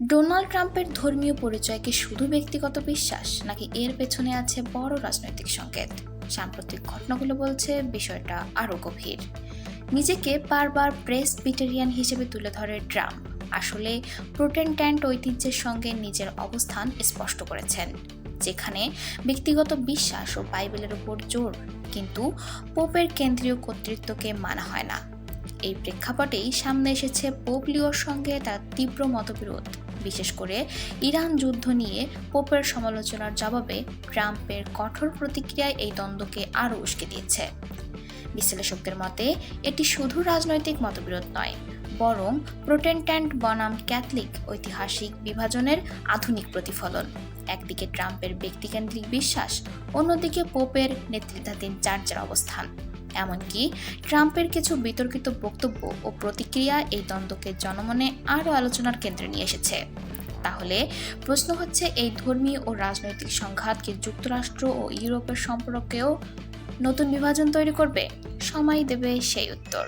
Donald ট্রাম্পের ধর্মীয় পরিচয় কি শুধু ব্যক্তিগত বিশ্বাস, নাকি এর পেছনে আছে বড় রাজনৈতিক সংকেত? সাম্প্রতিক ঘটনাগুলো বলছে বিষয়টা আরও গভীর। নিজেকে বারবার প্রেসবিটেরিয়ান হিসেবে তুলে ধরে ট্রাম্প আসলে প্রোটেস্ট্যান্ট ঐতিহ্যের সঙ্গে নিজের অবস্থান স্পষ্ট করেছেন, যেখানে ব্যক্তিগত বিশ্বাস ও বাইবেলের উপর জোর, কিন্তু পোপের কেন্দ্রীয় কর্তৃত্বকে মানা হয় না। এই প্রেক্ষাপটেই সামনে এসেছে পোপ লিওর সঙ্গে তার তীব্র মতবিরোধ, বিশেষ করে ইরান যুদ্ধ নিয়ে পোপের সমালোচনার জবাবে ট্রাম্পের কঠোর প্রতিক্রিয়ায় এই দ্বন্দ্বকে আরও উস্কে দিয়েছে। বিশ্লেষকদের মতে এটি শুধু রাজনৈতিক মতবিরোধ নয়, বরং প্রোটেস্ট্যান্ট বনাম ক্যাথলিক ঐতিহাসিক বিভাজনের আধুনিক প্রতিফলন। একদিকে ট্রাম্পের ব্যক্তিকেন্দ্রিক বিশ্বাস, অন্যদিকে পোপের নেতৃত্বাধীন চার্চের অবস্থান। এমনকি ট্রাম্পের কিছু বিতর্কিত বক্তব্য ও প্রতিক্রিয়া এই দ্বন্দ্বকে জনমনে আরও আলোচনার কেন্দ্রে নিয়ে এসেছে। তাহলে প্রশ্ন হচ্ছে, এই ধর্মীয় ও রাজনৈতিক সংঘাত কি যুক্তরাষ্ট্র ও ইউরোপের সম্পর্কেও নতুন বিভাজন তৈরি করবে? সময় দেবে সেই উত্তর।